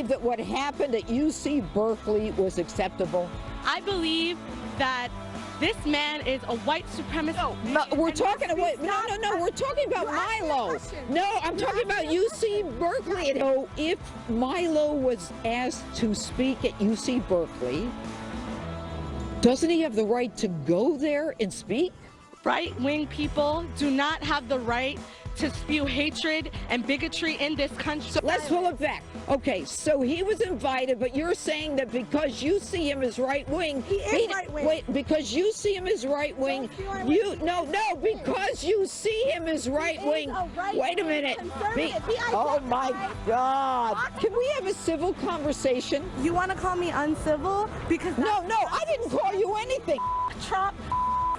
believe that what happened at UC Berkeley was acceptable? I believe that this man is a white supremacist. No, we're talking about, no, we're talking about Milo. No, I'm talking about UC Berkeley. So if Milo was asked to speak at UC Berkeley, doesn't he have the right to go there and speak? Right-wing people do not have the right to spew hatred and bigotry in this country. So let's pull it back. Okay, so he was invited, but you're saying that because you see him as right-wing, he is right-wing. Wait, because you see him as right-wing, because you see him as right-wing. Wait a minute. Oh my God. Can we have a civil conversation? You want to call me uncivil? Because no, I didn't call you anything. Trump.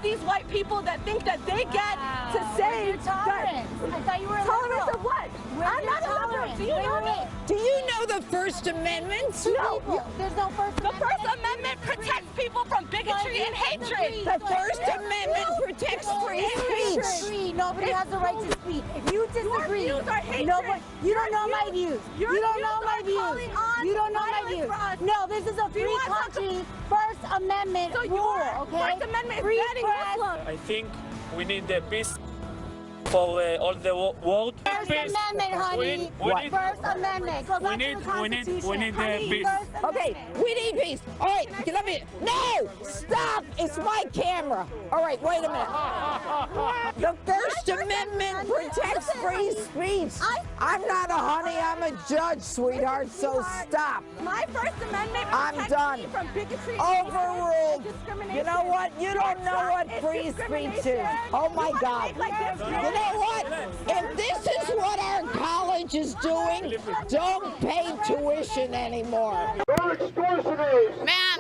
These white people that think that they get to say that. I thought you were tolerance of what? I'm not tolerant. Do you know me? Do you know the First Amendment? No. There's no First Amendment. The First Amendment protects people from bigotry and hatred. The First Amendment protects free speech. Nobody has the right to speak. If you disagree, your views are hatred. You don't know my views. You don't know my views. You don't know my views. No, this is a free country. First Amendment rule, okay? First Amendment is Free banning Muslims. I think we need the peace for all the world. First Amendment, honey. First Amendment. We need the peace. Okay, we need peace. All right, let me. No, stop! It's my camera. All right, wait a minute. The First Amendment protects free speech. I'm not a honey. I'm a judge, sweetheart. So stop. My First Amendment I'm protects done. me from bigotry, Overruled. and discrimination. You know what? You don't know what free speech is. Oh my God. You know what? If this is what our college is doing, don't pay tuition anymore. Ma'am,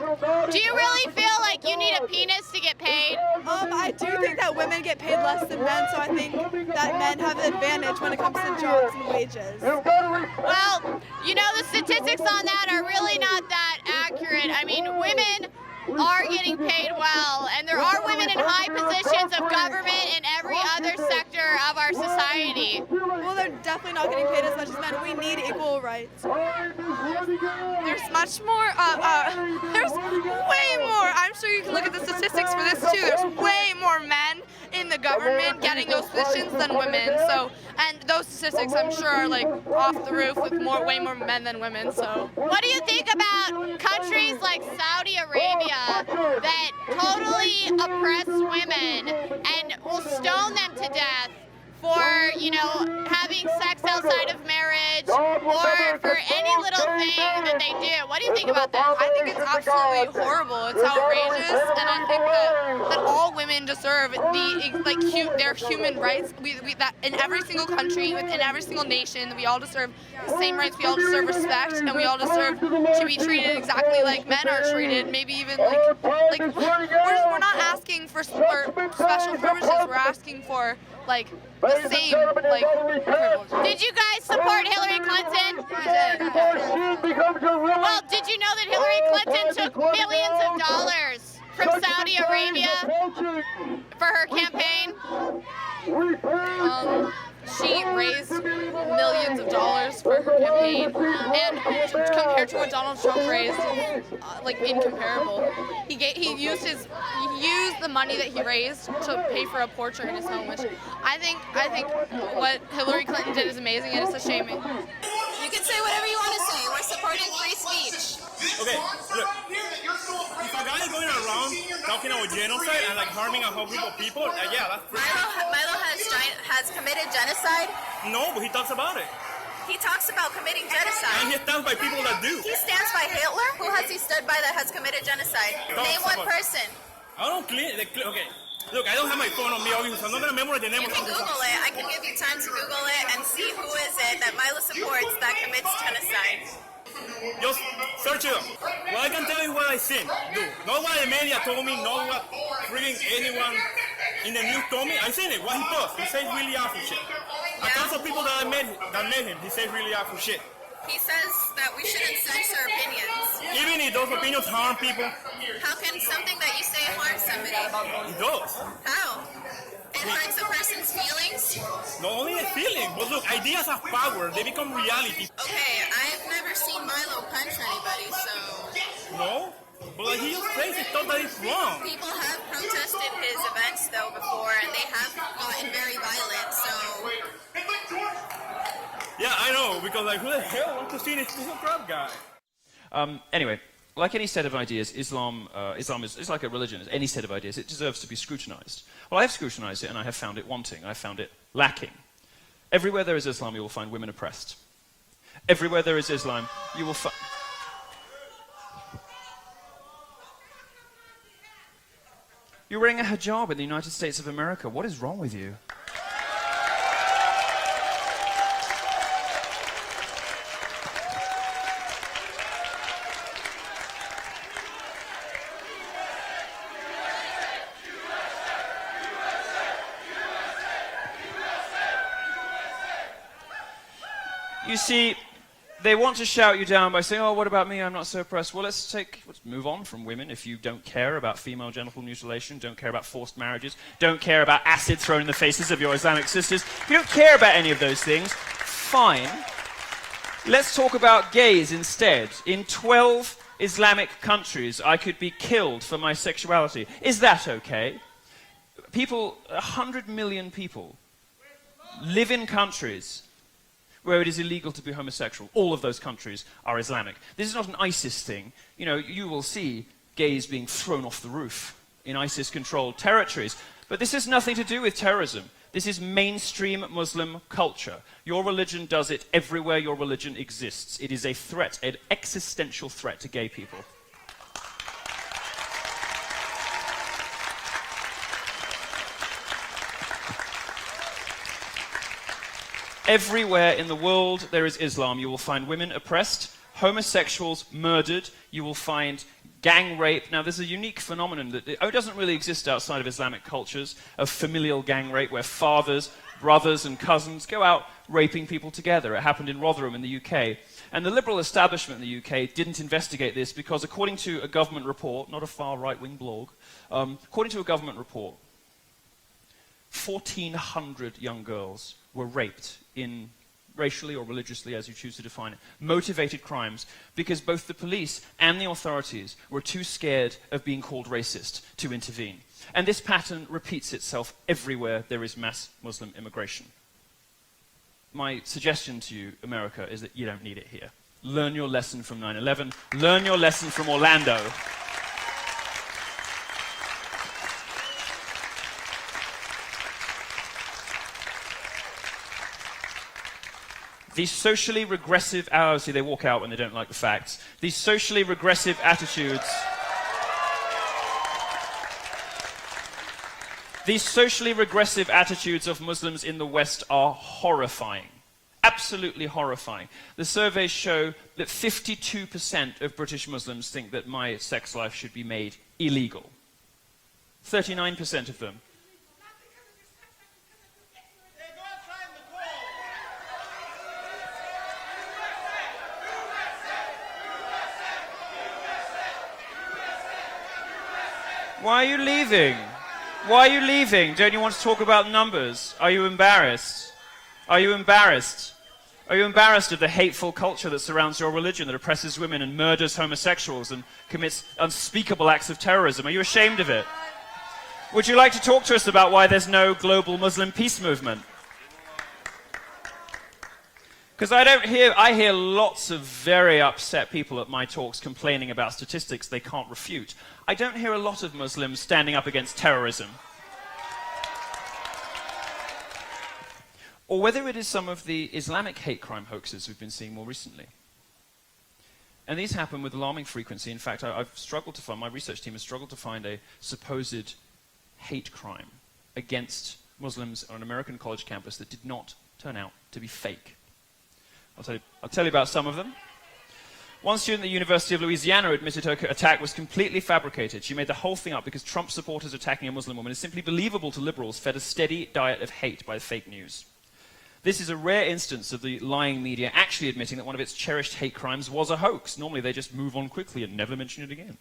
do you really feel like you need a penis to get paid? I do think that women get paid less than men, so I think that men have an advantage when it comes to jobs and wages. Well, you know, the statistics on that are really not that accurate. I mean, women are getting paid well, and there are women in high positions of government in every other sector of our society. Well, they're definitely not getting paid as much as men. We need equal rights. There's much more, there's way more. I'm sure you can look at the statistics for this too. There's way more men in the government getting those positions than women. So, and those statistics I'm sure are like off the roof with way more men than women. So, what do you think about countries like Saudi Arabia that totally oppress women and will stone them to death for, you know, having sex outside of marriage or for any little thing that they do? What do you think about that? I think it's absolutely horrible. It's outrageous, and I think that all women deserve their human rights. That in every single country, within every single nation, we all deserve the same rights. We all deserve respect, and we all deserve to be treated exactly like men are treated. Maybe even we're not asking for special privileges. We're asking for the same privileges. Did you guys support Hillary Clinton? Well, did you know that Hillary Clinton took millions of dollars from Saudi Arabia for her campaign? She raised millions of dollars for her campaign, and compared to what Donald Trump raised, incomparable. He used the money that he raised to pay for a portrait in his home, which I think what Hillary Clinton did is amazing, and it's a shame. You can say whatever you want to say. We're supporting free speech. Okay, look. If a guy is going around talking about genocide and harming a whole group of people, yeah, that's pretty. Milo has committed genocide. No, but he talks about it. He talks about committing genocide. And he stands by people that do. He stands by Hitler? Who has he stood by that has committed genocide? Name one person. I don't okay. Look, I don't have my phone on me, obviously, so I'm not going to memorize the name of You can Google it. I can give you time to Google it and see who is it that Milo supports that commits genocide. Just search it up. Well, I can tell you what I seen. Not what the media told me, not what freaking anyone in the news told me. I seen it, what he posts. He says really awful shit. A couple of people that met him, he says really awful shit. He says that we shouldn't censor opinions. Even if those opinions harm people. How can something that you say harm somebody? It does. How? It hurts a person's feelings? Not only the feeling, but look, ideas have power. They become reality. Okay, I've never seen Milo is it totally wrong? People have protested his events, though, before, and they have gotten very violent, so... Yeah, I know, because like, who the hell wants to see this little crab guy? Anyway, like any set of ideas, Islam is like a religion. As any set of ideas, it deserves to be scrutinized. Well, I have scrutinized it, and I have found it wanting. I have found it lacking. Everywhere there is Islam, you will find women oppressed. Everywhere there is Islam, you will find... You're wearing a hijab in the United States of America. What is wrong with you? You see, they want to shout you down by saying, oh, what about me? I'm not so oppressed. Well, let's move on from women. If you don't care about female genital mutilation, don't care about forced marriages, don't care about acid thrown in the faces of your Islamic sisters, if you don't care about any of those things, fine. Let's talk about gays instead. In 12 Islamic countries, I could be killed for my sexuality. Is that okay? 100 million people live in countries where it is illegal to be homosexual. All of those countries are Islamic. This is not an ISIS thing. You know, you will see gays being thrown off the roof in ISIS-controlled territories. But this has nothing to do with terrorism. This is mainstream Muslim culture. Your religion does it everywhere your religion exists. It is a threat, an existential threat to gay people. Everywhere in the world there is Islam, you will find women oppressed, homosexuals murdered, you will find gang rape. Now, there's a unique phenomenon that doesn't really exist outside of Islamic cultures, of familial gang rape, where fathers, brothers, and cousins go out raping people together. It happened in Rotherham in the UK. And the liberal establishment in the UK didn't investigate this because, according to a government report, not a far right-wing blog, according to a government report, 1,400 young girls were raped in racially or religiously, as you choose to define it, motivated crimes, because both the police and the authorities were too scared of being called racist to intervene. And this pattern repeats itself everywhere there is mass Muslim immigration. My suggestion to you, America, is that you don't need it here. Learn your lesson from 9/11. Learn your lesson from Orlando. These socially regressive, see, they walk out when they don't like the facts. These socially regressive attitudes, of Muslims in the West are horrifying. Absolutely horrifying. The surveys show that 52% of British Muslims think that my sex life should be made illegal. 39% of them. Why are you leaving? Why are you leaving? Don't you want to talk about numbers? Are you embarrassed? Are you embarrassed? Are you embarrassed of the hateful culture that surrounds your religion, that oppresses women and murders homosexuals and commits unspeakable acts of terrorism? Are you ashamed of it? Would you like to talk to us about why there's no global Muslim peace movement? Because I hear lots of very upset people at my talks complaining about statistics they can't refute. I don't hear a lot of Muslims standing up against terrorism. Or whether it is some of the Islamic hate crime hoaxes we've been seeing more recently. And these happen with alarming frequency. In fact, I've struggled to find, my research team has struggled to find a supposed hate crime against Muslims on an American college campus that did not turn out to be fake. I'll tell you about some of them. One student at the University of Louisiana admitted her attack was completely fabricated. She made the whole thing up because Trump supporters attacking a Muslim woman is simply believable to liberals fed a steady diet of hate by the fake news. This is a rare instance of the lying media actually admitting that one of its cherished hate crimes was a hoax. Normally they just move on quickly and never mention it again.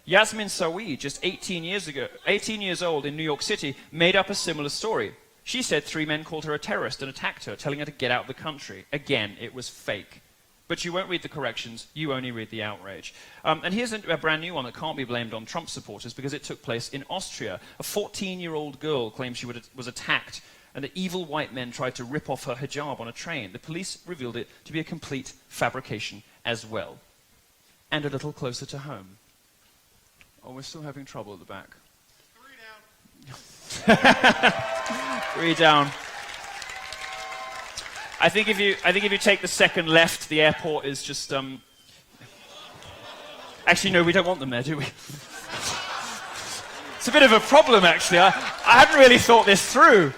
Yasmin Sawi, just 18 years old in New York City, made up a similar story. She said 3 men called her a terrorist and attacked her, telling her to get out of the country. Again, it was fake. But you won't read the corrections, you only read the outrage. And here's a brand new one that can't be blamed on Trump supporters because it took place in Austria. A 14-year-old girl claimed she was attacked and that evil white men tried to rip off her hijab on a train. The police revealed it to be a complete fabrication as well. And a little closer to home. Oh, we're still having trouble at the back. 3 down. 3 down. I think if you take the second left, the airport is just Actually, no, we don't want them there, do we? It's a bit of a problem, actually. I hadn't really thought this through.